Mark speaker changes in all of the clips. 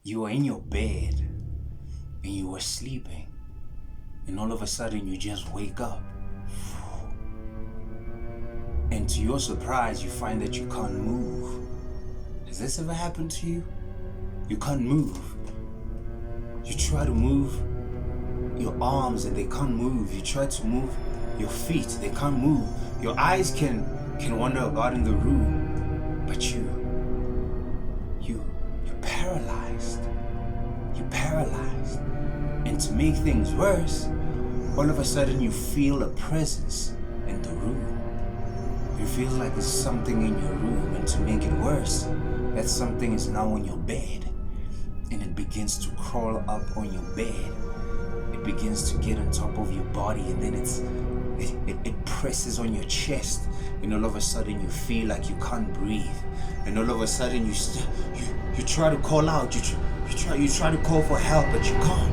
Speaker 1: you were in your bed and you were sleeping, and all of a sudden you just wake up. And to your surprise, you find that you can't move. Has this ever happened to you? You can't move. You try to move your arms and they can't move. You try to move your feet, they can't move. Your eyes can wander about in the room, but you're paralyzed. You're paralyzed. And to make things worse, all of a sudden you feel a presence in the room. It feels like there's something in your room, and to make it worse, that something is now on your bed, and it begins to crawl up on your bed. It begins to get on top of your body, and then it presses on your chest, and all of a sudden you feel like you can't breathe, and all of a sudden you try to call out, you try to call for help, but you can't,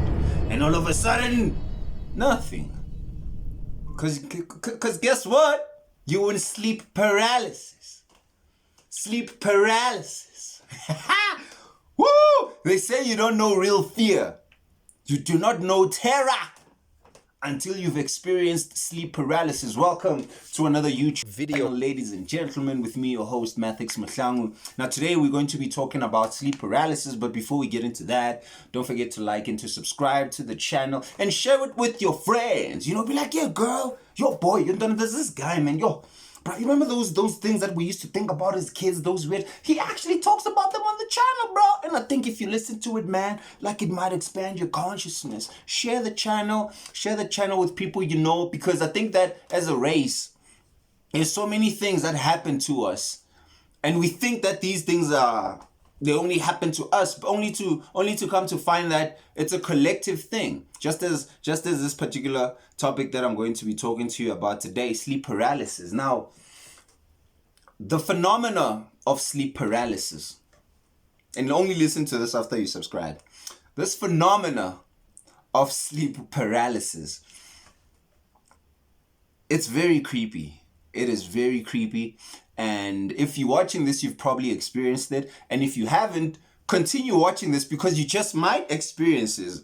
Speaker 1: and all of a sudden nothing, cause guess what? You're in sleep paralysis. Sleep paralysis. Woo! They say you don't know real fear. You do not know terror until you've experienced sleep paralysis. Welcome to another YouTube video, ladies and gentlemen, with me, your host, Mathix Mahlangu. Now, today we're going to be talking about sleep paralysis, but before we get into that, don't forget to like and to subscribe to the channel and share it with your friends. You know, be like, yeah, girl, yo, boy, there's this guy, man, yo. Bro, you remember those things that we used to think about as kids, those weird? He actually talks about them on the channel, bro. And I think if you listen to it, man, like it might expand your consciousness. Share the channel with people you know, because I think that as a race, there's so many things that happen to us. And we think that these things they only happen to us, but only to come to find that it's a collective thing. Just as this particular topic that I'm going to be talking to you about today, sleep paralysis. Now, the phenomena of sleep paralysis, and only listen to this after you subscribe. This phenomena of sleep paralysis, it's very creepy. It is very creepy. And if you're watching this, you've probably experienced it. And if you haven't, continue watching this, because you just might experience it.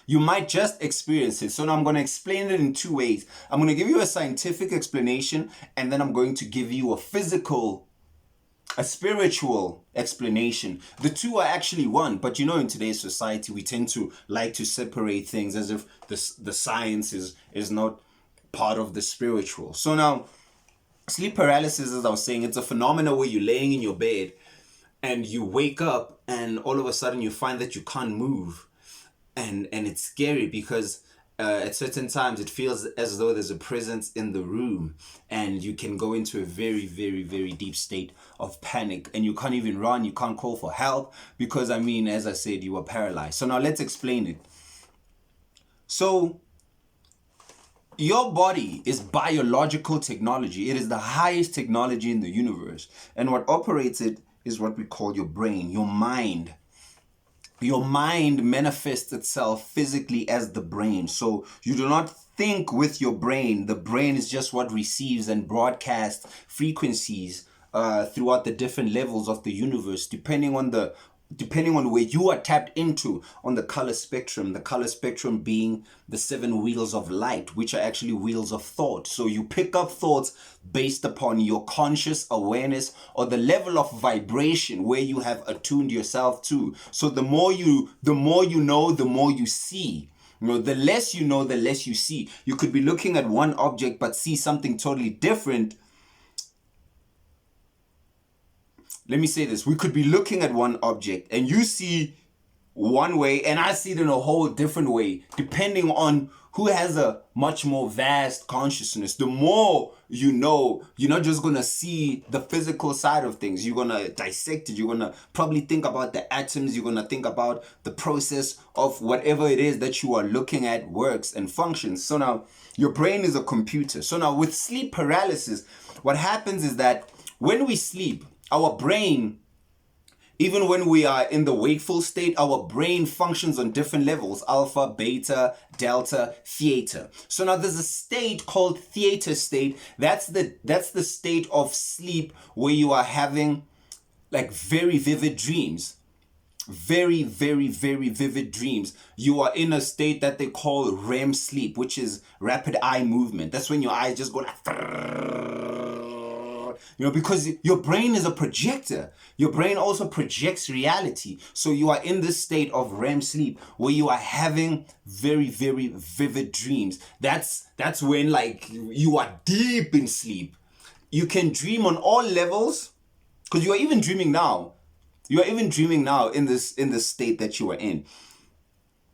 Speaker 1: You might just experience it. So now I'm going to explain it in two ways. I'm going to give you a scientific explanation, and then I'm going to give you a spiritual explanation. The two are actually one, but you know, in today's society, we tend to like to separate things as if the science is not part of the spiritual. So now, sleep paralysis, as I was saying, it's a phenomenon where you're laying in your bed and you wake up and all of a sudden you find that you can't move. And it's scary because at certain times it feels as though there's a presence in the room, and you can go into a very, very, very deep state of panic, and you can't even run, you can't call for help because, I mean, as I said, you are paralyzed. So now let's explain it. So your body is biological technology. It is the highest technology in the universe. And what operates it is what we call your brain, your mind. Your mind manifests itself physically as the brain. So you do not think with your brain. The brain is just what receives and broadcasts frequencies throughout the different levels of the universe, depending on where you are tapped into on the color spectrum being the 7 wheels of light, which are actually wheels of thought. So you pick up thoughts based upon your conscious awareness or the level of vibration where you have attuned yourself to. So the more you know, the more you see. You know, the less you know, the less you see. You could be looking at one object but see something totally different. Let me say this. We could be looking at one object and you see one way and I see it in a whole different way, depending on who has a much more vast consciousness. The more you know, you're not just going to see the physical side of things. You're going to dissect it. You're going to probably think about the atoms. You're going to think about the process of whatever it is that you are looking at works and functions. So now your brain is a computer. So now with sleep paralysis, what happens is that when we sleep, our brain, even when we are in the wakeful state, our brain functions on different levels: alpha, beta, delta, theta. So now there's a state called theta state. That's the state of sleep where you are having like very vivid dreams. very, very, very vivid dreams. You are in a state that they call Rem sleep, which is rapid eye movement. That's when your eyes just go like, because your brain is a projector. Your brain also projects reality. So you are in this state of Rem sleep where you are having very, very vivid dreams. That's when like you are deep in sleep. You can dream on all levels because you are even dreaming now. You are even dreaming now in this state that you are in.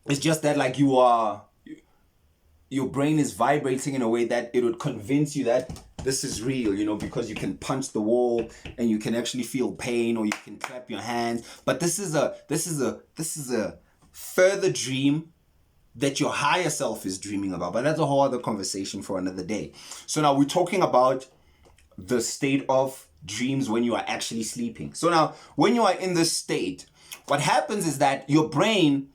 Speaker 1: It's just that like your brain is vibrating in a way that it would convince you that this is real, because you can punch the wall and you can actually feel pain, or you can clap your hands. But this is a further dream that your higher self is dreaming about. But that's a whole other conversation for another day. So now we're talking about the state of dreams when you are actually sleeping. So now when you are in this state, what happens is that your brain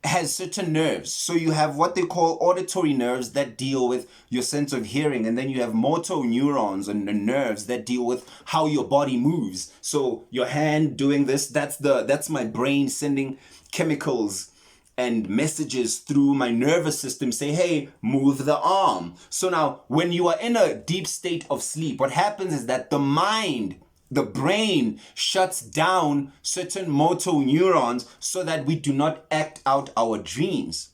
Speaker 1: has certain nerves. So you have what they call auditory nerves that deal with your sense of hearing, and then you have motor neurons and nerves that deal with how your body moves. So your hand doing this, that's my brain sending chemicals and messages through my nervous system say, hey, move the arm. So now when you are in a deep state of sleep, what happens is that the brain shuts down certain motor neurons so that we do not act out our dreams.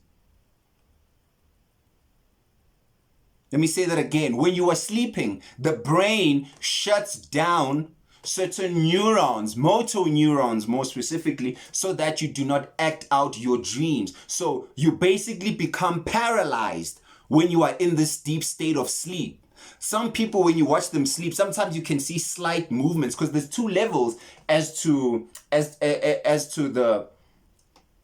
Speaker 1: Let me say that again. When you are sleeping, the brain shuts down certain neurons, motor neurons more specifically, so that you do not act out your dreams. So you basically become paralyzed when you are in this deep state of sleep. Some people, when you watch them sleep, sometimes you can see slight movements because there's two levels as to the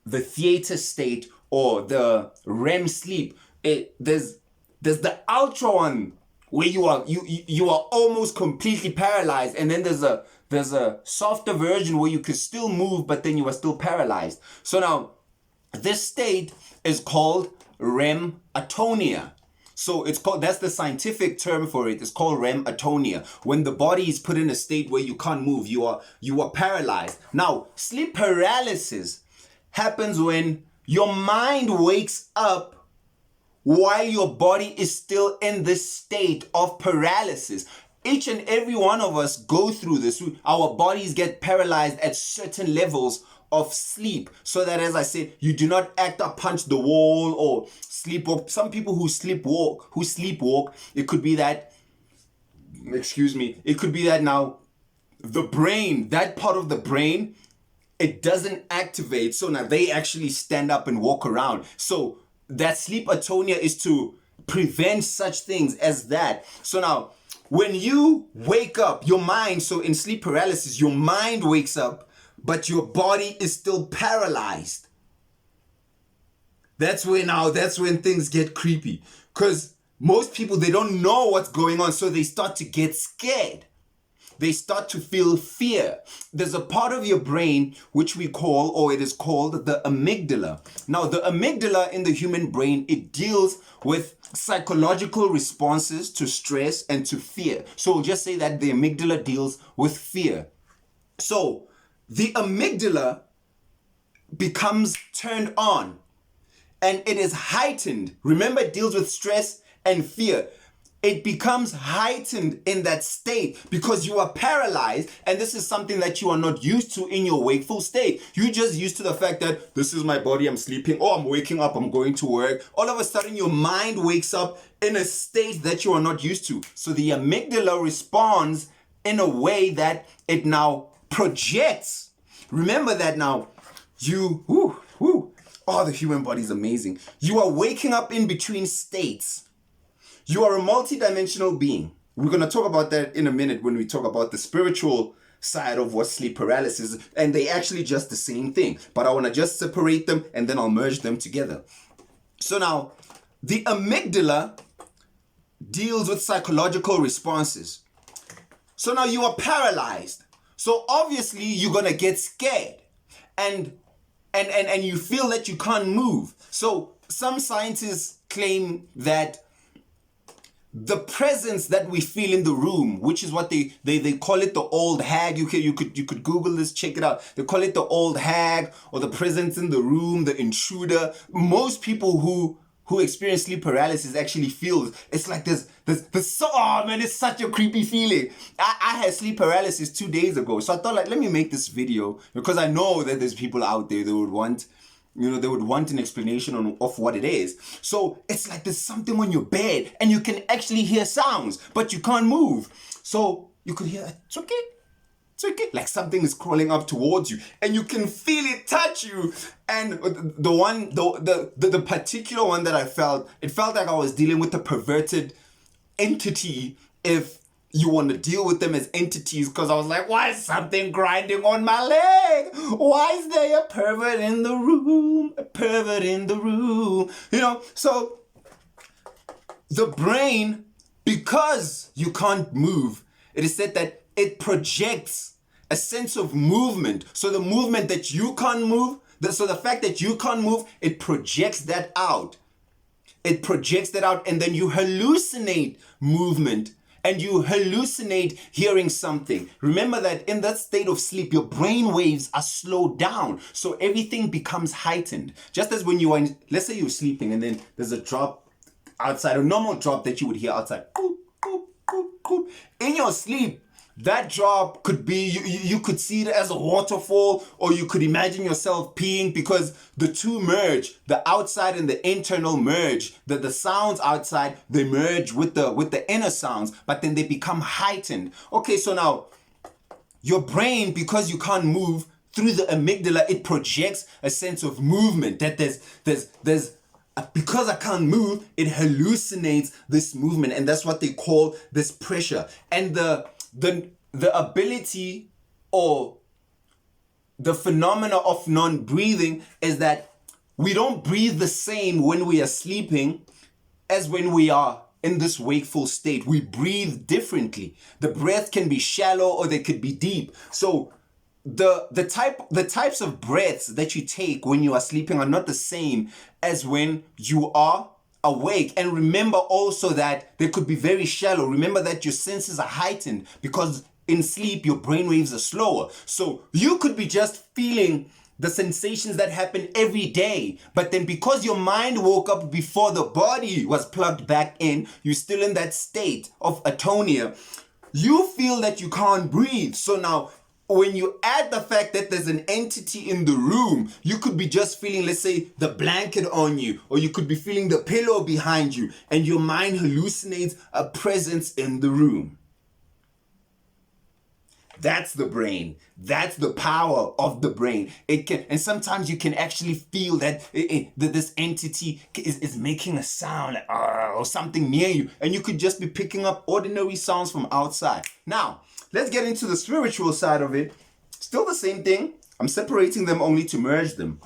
Speaker 1: theta state or the Rem sleep. There's the ultra one where you are almost completely paralyzed, and then there's a softer version where you can still move, but then you are still paralyzed. So now this state is called REM atonia. So that's the scientific term for it. It's called REM atonia. When the body is put in a state where you can't move, you are paralyzed. Now, sleep paralysis happens when your mind wakes up while your body is still in this state of paralysis. Each and every one of us go through this. Our bodies get paralyzed at certain levels of sleep, so that, as I said, you do not act up, punch the wall, or sleepwalk. Some people who sleepwalk, it could be that, it could be that now the brain, that part of the brain, it doesn't activate. So now they actually stand up and walk around. So that sleep atonia is to prevent such things as that. So now, when you wake up, your mind, so in sleep paralysis, your mind wakes up, but your body is still paralyzed. That's when things get creepy. Because most people, they don't know what's going on, so they start to get scared. They start to feel fear. There's a part of your brain which we call, or it is called, the amygdala. Now, the amygdala in the human brain, it deals with psychological responses to stress and to fear. So we'll just say that the amygdala deals with fear. So the amygdala becomes turned on and it is heightened. Remember, it deals with stress and fear. It becomes heightened in that state because you are paralyzed, and this is something that you are not used to in your wakeful state. You're just used to the fact that this is my body, I'm sleeping, or I'm waking up, I'm going to work. All of a sudden, your mind wakes up in a state that you are not used to. So the amygdala responds in a way that it now projects. Remember that now, the human body is amazing. You are waking up in between states. You are a multidimensional being. We're going to talk about that in a minute when we talk about the spiritual side of what sleep paralysis is. And they actually just the same thing. But I want to just separate them and then I'll merge them together. So now, the amygdala deals with psychological responses. So now you are paralyzed. So obviously you're going to get scared. And you feel that you can't move. So some scientists claim that the presence that we feel in the room, which is what they call it, the old hag. You could Google this, check it out. They call it the old hag, or the presence in the room, the intruder. Most people who experience sleep paralysis actually feel it's like this oh man, it's such a creepy feeling. I had sleep paralysis 2 days ago, so I thought, like, let me make this video because I know that there's people out there that would want, they would want an explanation of what it is. So it's like there's something on your bed and you can actually hear sounds, but you can't move. So you could hear, it's okay, like something is crawling up towards you and you can feel it touch you. And the particular one that I felt, it felt like I was dealing with a perverted entity, if you want to deal with them as entities, because I was like, why is something grinding on my leg? Why is there a pervert in the room? A pervert in the room. So the brain, because you can't move, it is said that it projects a sense of movement. So the movement that you can't move, so the fact that you can't move, it projects that out. It projects that out, and then you hallucinate movement. And you hallucinate hearing something. Remember that in that state of sleep, your brain waves are slowed down. So everything becomes heightened. Just as when you are, let's say you're sleeping and then there's a drop outside, a normal drop that you would hear outside. In your sleep, that drop could be, you could see it as a waterfall, or you could imagine yourself peeing, because the two merge, the outside and the internal merge. The sounds outside, they merge with the inner sounds, but then they become heightened. Okay, so now your brain, because you can't move, through the amygdala, it projects a sense of movement, that there's because I can't move, it hallucinates this movement, and that's what they call this pressure. And the ability, or the phenomena of non-breathing, is that we don't breathe the same when we are sleeping as when we are in this wakeful state. We breathe differently. The breath can be shallow or they could be deep. So the types of breaths that you take when you are sleeping are not the same as when you are awake. And remember also that they could be very shallow. Remember that your senses are heightened, because in sleep your brain waves are slower. So you could be just feeling the sensations that happen every day, but then because your mind woke up before the body was plugged back in, you're still in that state of atonia. You feel that you can't breathe. So now, when you add the fact that there's an entity in the room, you could be just feeling, let's say, the blanket on you, or you could be feeling the pillow behind you, and your mind hallucinates a presence in the room. That's the brain. That's the power of the brain. It can, and sometimes you can actually feel that that this entity is making a sound, like, or something near you, and you could just be picking up ordinary sounds from outside. Now, let's get into the spiritual side of it. Still the same thing. I'm separating them only to merge them.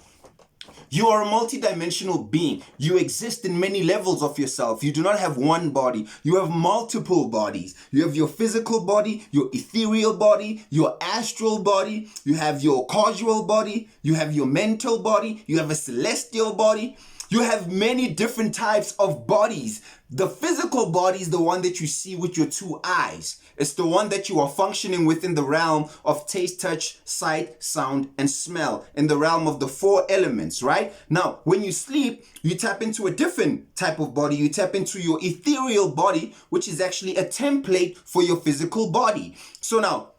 Speaker 1: You are a multidimensional being. You exist in many levels of yourself. You do not have one body. You have multiple bodies. You have your physical body, your ethereal body, your astral body. You have your causal body. You have your mental body. You have a celestial body. You have many different types of bodies. The physical body is the one that you see with your two eyes. It's the one that you are functioning within the realm of taste, touch, sight, sound, and smell, in the realm of the four elements, right? Now, when you sleep, you tap into a different type of body. You tap into your ethereal body, which is actually a template for your physical body. So now,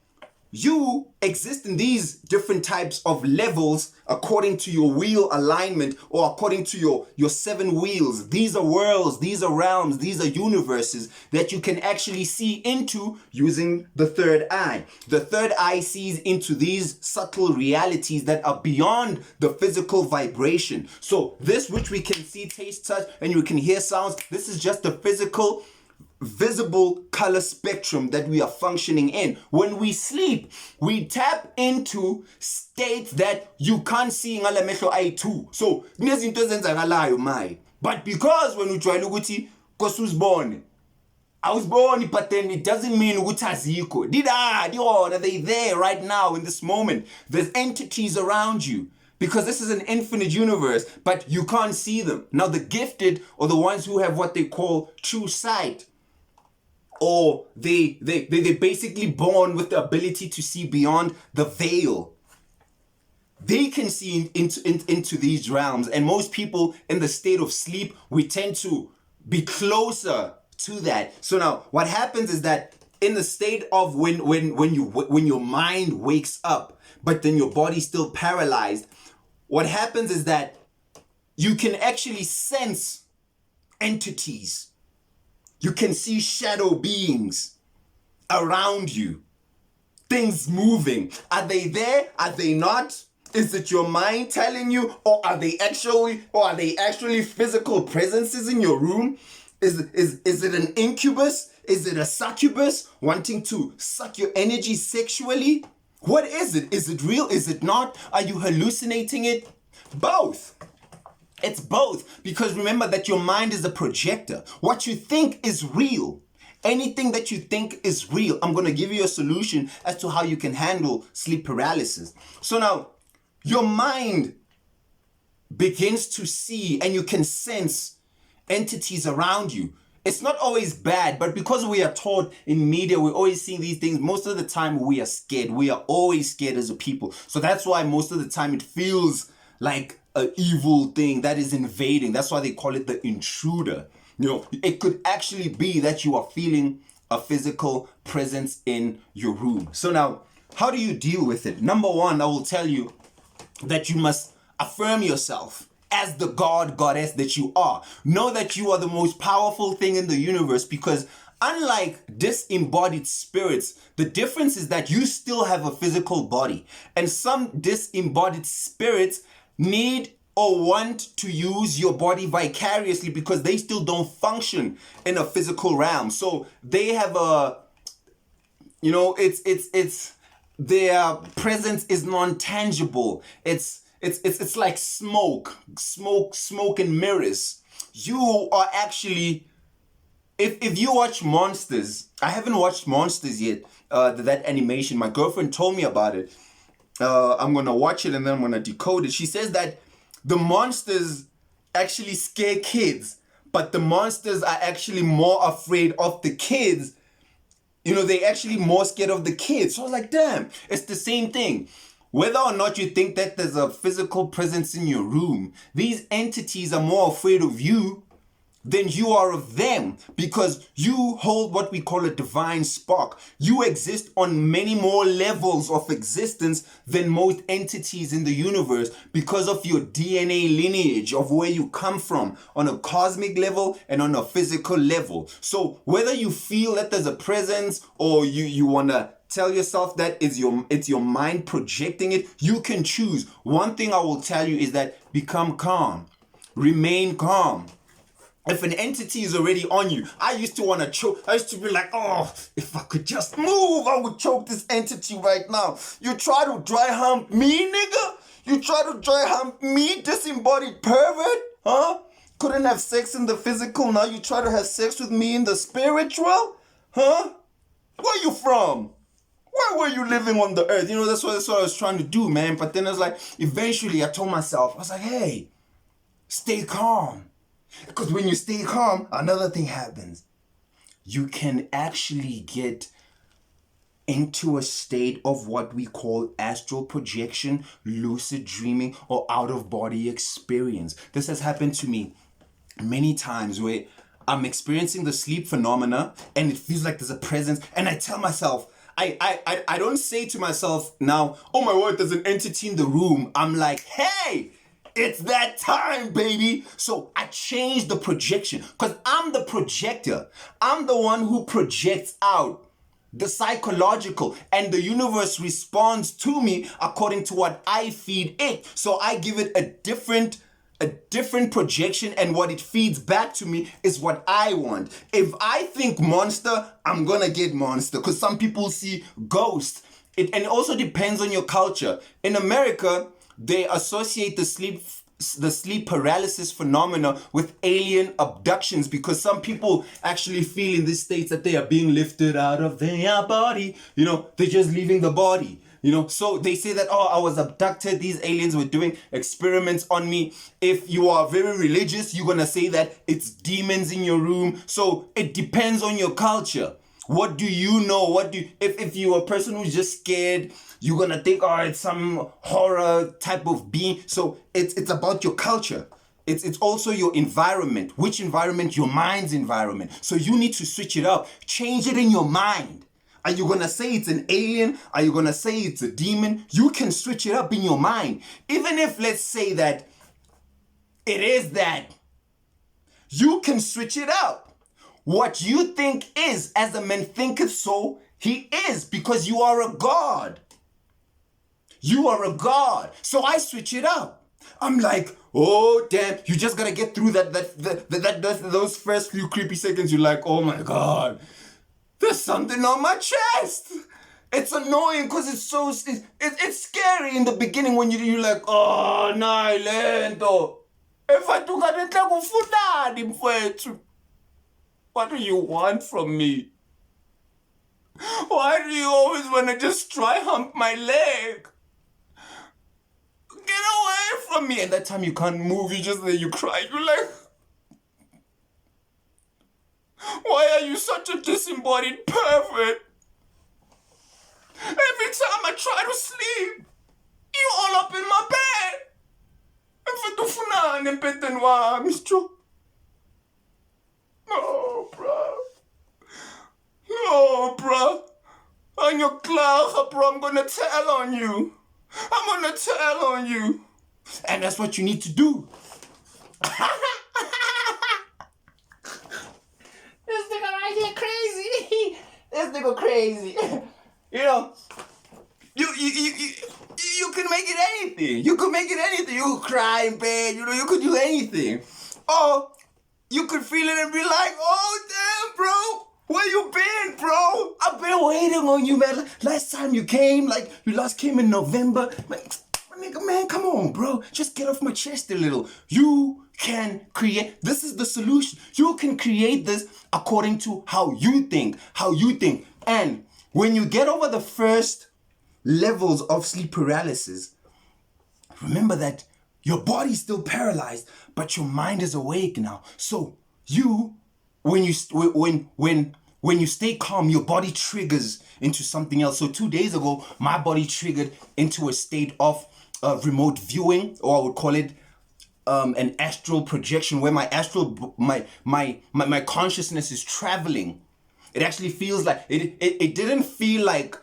Speaker 1: you exist in these different types of levels according to your wheel alignment, or according to your seven wheels. These are worlds, these are realms, these are universes that you can actually see into using the third eye. The third eye sees into these subtle realities that are beyond the physical vibration. So this which we can see, taste, touch, and you can hear sounds, this is just the physical visible color spectrum that we are functioning in. When we sleep, we tap into states that you can't see ngala mehlo ayi-2. So kunezinto ezenzakalayo mai, but because when ujwayele ukuthi kosuzibone, I was born, but then it doesn't mean ukuthi azikho. They're there right now in this moment. There's entities around you, because this is an infinite universe, but you can't see them. Now the gifted, or the ones who have what they call true sight, or they're basically born with the ability to see beyond the veil. They can see into these realms. And most people in the state of sleep, we tend to be closer to that. So now what happens is that in the state of when your mind wakes up, but then your body's still paralyzed, what happens is that you can actually sense entities. You can see shadow beings around you. Things moving. Are they there? Are they not? Is it your mind telling you, or are they actually physical presences in your room? Is it an incubus? Is it a succubus wanting to suck your energy sexually? What is it? Is it real? Is it not? Are you hallucinating it? Both. It's both, because remember that your mind is a projector. What you think is real. Anything that you think is real. I'm going to give you a solution as to how you can handle sleep paralysis. So now, your mind begins to see and you can sense entities around you. It's not always bad, but because we are taught in media, we're always seeing these things. Most of the time we are scared. We are always scared as a people. So that's why most of the time it feels like an evil thing that is invading. That's why they call it the intruder. You know, it could actually be that you are feeling a physical presence in your room. So now, how do you deal with it? Number one, I will tell you that you must affirm yourself as the god, goddess that you are. Know that you are the most powerful thing in the universe, because unlike disembodied spirits, the difference is that you still have a physical body. And some disembodied spirits need or want to use your body vicariously because they still don't function in a physical realm. So they have a, you know, it's their presence is non-tangible. It's like smoke and mirrors. You are actually, if you watch Monsters, I haven't watched Monsters yet, that animation. My girlfriend told me about it. I'm gonna watch it and then I'm gonna decode it. She says that the monsters actually scare kids, but the monsters are actually more afraid of the kids. You know, they actually more scared of the kids. So I was like, damn, it's the same thing. Whether or not you think that there's a physical presence in your room, these entities are more afraid of you than you are of them, because you hold what we call a divine spark. You exist on many more levels of existence than most entities in the universe because of your DNA lineage of where you come from on a cosmic level and on a physical level. So whether you feel that there's a presence or you want to tell yourself that it's your mind projecting it, you can choose. One thing I will tell you is that become calm. Remain calm. If an entity is already on you, I used to want to choke. I used to be like, oh, if I could just move, I would choke this entity right now. You try to dry hump me, nigga? You try to dry hump me, disembodied pervert? Huh? Couldn't have sex in the physical, now you try to have sex with me in the spiritual? Huh? Where you from? Where were you living on the earth? You know, that's what I was trying to do, man. But then I was like, eventually I told myself, I was like, hey, stay calm. Because when you stay calm, another thing happens. You can actually get into a state of what we call astral projection, lucid dreaming, or out-of-body experience. This has happened to me many times where I'm experiencing the sleep phenomena and it feels like there's a presence, and I tell myself, I don't say to myself now, oh my word, there's an entity in the room. I'm like, hey, it's that time, baby. So I changed the projection because I'm the projector. I'm the one who projects out the psychological, and the universe responds to me according to what I feed it. So I give it a different projection, and what it feeds back to me is what I want. If I think monster, I'm gonna get monster, because some people see ghosts. And it also depends on your culture. In America, they associate the sleep paralysis phenomena with alien abductions, because some people actually feel in these states that they are being lifted out of their body. You know, they're just leaving the body. You know, so they say that, oh, I was abducted. These aliens were doing experiments on me. If you are very religious, you're going to say that it's demons in your room. So it depends on your culture. What do you know? If you're a person who's just scared, you're gonna think, oh, it's some horror type of being. So it's about your culture. It's also your environment. Which environment? Your mind's environment. So you need to switch it up. Change it in your mind. Are you gonna say it's an alien? Are you gonna say it's a demon? You can switch it up in your mind. Even if, let's say that it is that, you can switch it up. What you think is, as a man thinketh, so he is, because you are a God. You are a God. So I switch it up. I'm like, oh damn, you just gotta get through those first few creepy seconds. You're like, oh my God, there's something on my chest. It's annoying because it's scary in the beginning when you're like, oh, nayi lento. If I do that, what do you want from me? Why do you always want to just try hump my leg? Get away from me. And that time you can't move, you cry. You're like, why are you such a disembodied pervert? Every time I try to sleep, you all up in my bed. No, bro. No, bro. On your cloud, bro, I'm gonna tell on you. I'm gonna tell on you. And that's what you need to do. This nigga right here crazy. This nigga crazy. You know, you can make it anything. You could make it anything. You could cry in bed. You know, you could do anything. Or you could feel it and be like, oh, damn, bro. Where you been, bro? I've been waiting on you, man. Last time you came, you last came in November. Nigga, man, come on, bro. Just get off my chest a little. You can create. This is the solution. You can create this according to how you think. And when you get over the first levels of sleep paralysis, remember that your body's still paralyzed, but your mind is awake now. So when you stay calm, your body triggers into something else. So 2 days ago, my body triggered into a state of remote viewing, or I would call it an astral projection, where my consciousness is traveling. It actually feels like it didn't feel like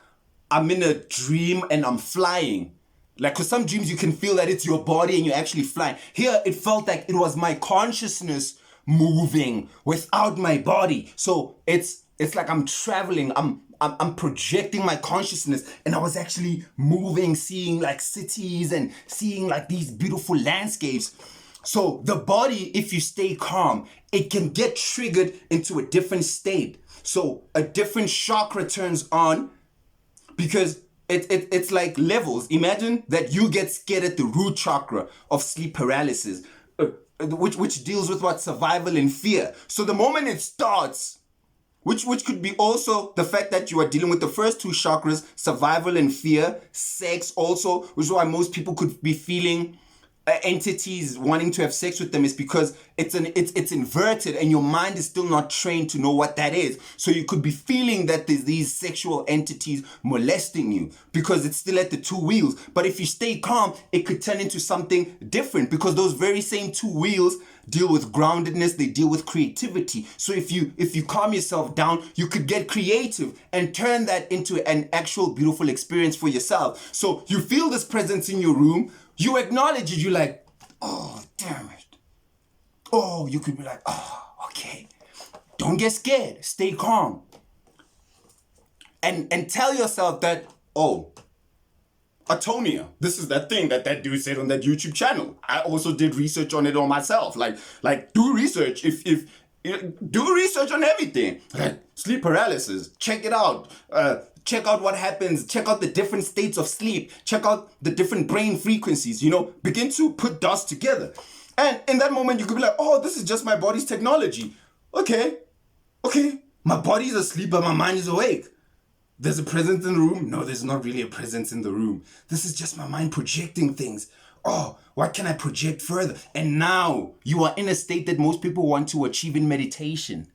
Speaker 1: I'm in a dream and I'm flying. Like, because some dreams you can feel that it's your body and you're actually flying. Here, it felt like it was my consciousness moving without my body. So it's like I'm traveling. I'm projecting my consciousness, and I was actually moving, seeing like cities and seeing like these beautiful landscapes. So the body, if you stay calm, it can get triggered into a different state. So a different chakra turns on, because it's like levels. Imagine that you get scared at the root chakra of sleep paralysis, which deals with what? Survival and fear. So the moment it starts, which could be also the fact that you are dealing with the first two chakras, survival and fear, sex also, which is why most people could be feeling entities wanting to have sex with them, is because it's inverted and your mind is still not trained to know what that is. So you could be feeling that there's these sexual entities molesting you because it's still at the two wheels. But if you stay calm, it could turn into something different, because those very same two wheels deal with groundedness, they deal with creativity. So if you calm yourself down, you could get creative and turn that into an actual beautiful experience for yourself. So you feel this presence in your room, you acknowledge it, you're like, oh, damn it. Oh, you could be like, oh, okay. Don't get scared, stay calm. And tell yourself that, oh, atonia, this is that thing that dude said on that YouTube channel. I also did research on it on myself. Like do research. If do research on everything. Like sleep paralysis, check it out. Check out what happens. Check out the different states of sleep. Check out the different brain frequencies. Begin to put dots together. And in that moment, you could be like, oh, this is just my body's technology. Okay, my body's asleep, but my mind is awake. There's a presence in the room? No, there's not really a presence in the room. This is just my mind projecting things. Oh, what can I project further? And now you are in a state that most people want to achieve in meditation.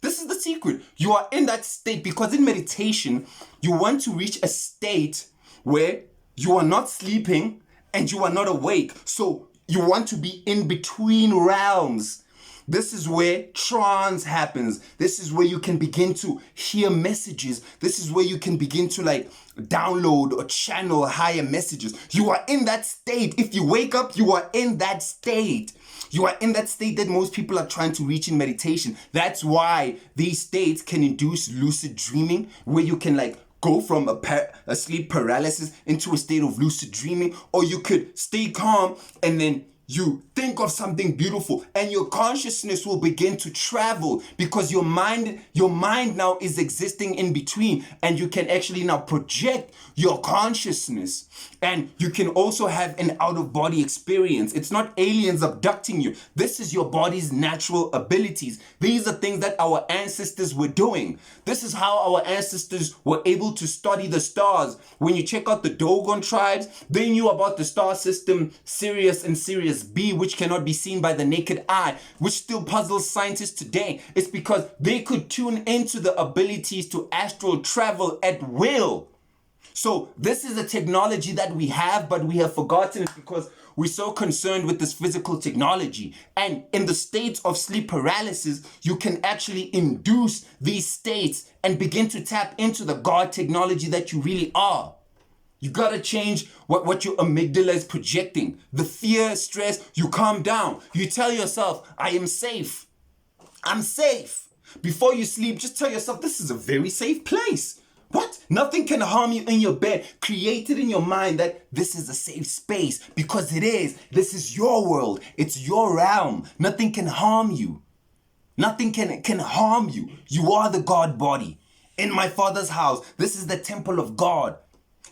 Speaker 1: This is the secret. You are in that state because in meditation, you want to reach a state where you are not sleeping and you are not awake. So you want to be in between realms. This is where trance happens. This is where you can begin to hear messages. This is where you can begin to like download or channel higher messages. You are in that state. If you wake up, you are in that state. You are in that state that most people are trying to reach in meditation. That's why these states can induce lucid dreaming, where you can like go from a sleep paralysis into a state of lucid dreaming, or you could stay calm and then you think of something beautiful and your consciousness will begin to travel because your mind now is existing in between, and you can actually now project your consciousness, and you can also have an out-of-body experience. It's not aliens abducting you. This is your body's natural abilities. These are things that our ancestors were doing. This is how our ancestors were able to study the stars. When you check out the Dogon tribes, they knew about the star system Sirius and Sirius B, which cannot be seen by the naked eye, which still puzzles scientists today. It's because they could tune into the abilities to astral travel at will. So this is a technology that we have, but we have forgotten it because we're so concerned with this physical technology. And in the state of sleep paralysis, you can actually induce these states and begin to tap into the God technology that you really are. You gotta change what your amygdala is projecting. The fear, stress, you calm down. You tell yourself, I am safe. I'm safe. Before you sleep, just tell yourself, this is a very safe place. What? Nothing can harm you in your bed. Create it in your mind that this is a safe space, because it is. This is your world. It's your realm. Nothing can harm you. Nothing can harm you. You are the God body. In my Father's house, this is the temple of God.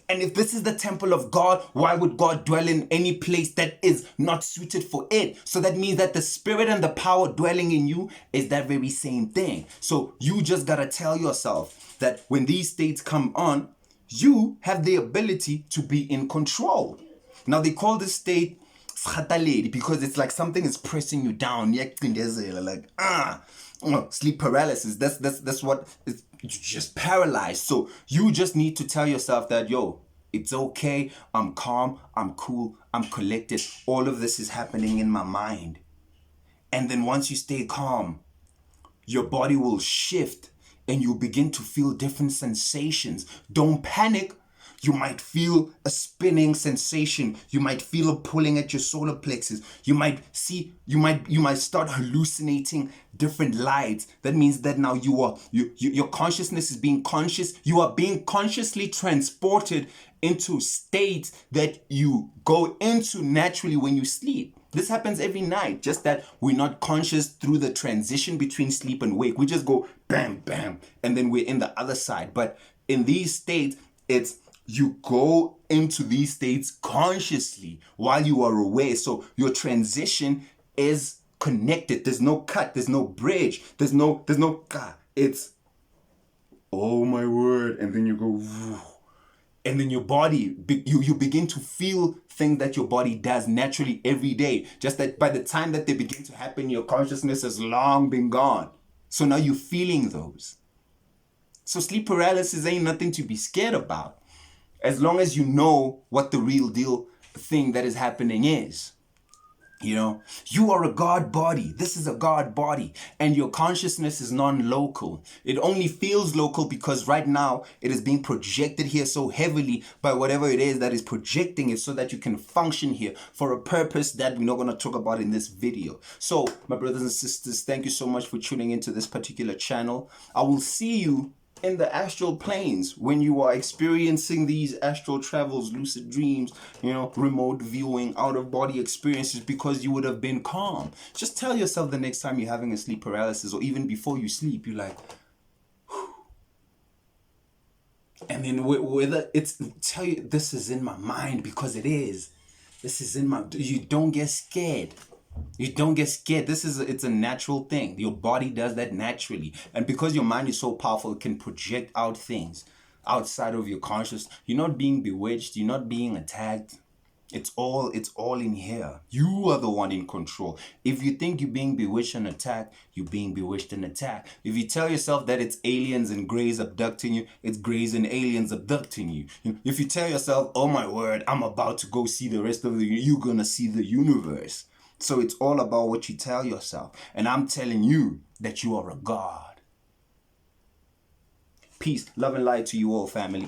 Speaker 1: And if this is the temple of God, why would God dwell in any place that is not suited for it? So that means that the spirit and the power dwelling in you is that very same thing. So you just gotta tell yourself that when these states come on, you have the ability to be in control. Now they call this state because it's like something is pressing you down. Like sleep paralysis. That's what it's, you're just paralyzed. So you just need to tell yourself that, yo, it's okay. I'm calm. I'm cool. I'm collected. All of this is happening in my mind. And then once you stay calm, your body will shift and you begin to feel different sensations. Don't panic. You might feel a spinning sensation. You might feel a pulling at your solar plexus. You might start hallucinating different lights. That means that now your consciousness is being conscious. You are being consciously transported into states that you go into naturally when you sleep. This happens every night, just that we're not conscious through the transition between sleep and wake. We just go bam, bam, and then we're in the other side. But in these states, you go into these states consciously while you are aware. So your transition is connected. There's no cut. There's no bridge. There's no it's, oh my word. And then you go, and then your body, you begin to feel things that your body does naturally every day. Just that by the time that they begin to happen, your consciousness has long been gone. So now you're feeling those. So sleep paralysis ain't nothing to be scared about, as long as you know what the real deal thing that is happening is. You know, you are a God body. This is a God body, and your consciousness is non-local. It only feels local because right now it is being projected here so heavily by whatever it is that is projecting it, so that you can function here for a purpose that we're not going to talk about in this video. So my brothers and sisters, thank you so much for tuning into this particular channel. I will see you in the astral planes when you are experiencing these astral travels, lucid dreams, remote viewing, out-of-body experiences, because you would have been calm. Just tell yourself the next time you're having a sleep paralysis, or even before you sleep, you're like, whew. And then whether it's, tell you, this is in my mind, because it is. This is in my, you don't get scared. You don't get scared. It's a natural thing. Your body does that naturally. And because your mind is so powerful, it can project out things outside of your conscious. You're not being bewitched. You're not being attacked. It's all in here. You are the one in control. If you think you're being bewitched and attacked, you're being bewitched and attacked. If you tell yourself that it's aliens and greys abducting you, it's greys and aliens abducting you. If you tell yourself, oh my word, I'm about to go see the rest of you're gonna see the universe. So it's all about what you tell yourself. And I'm telling you that you are a god. Peace, love and light to you all, family.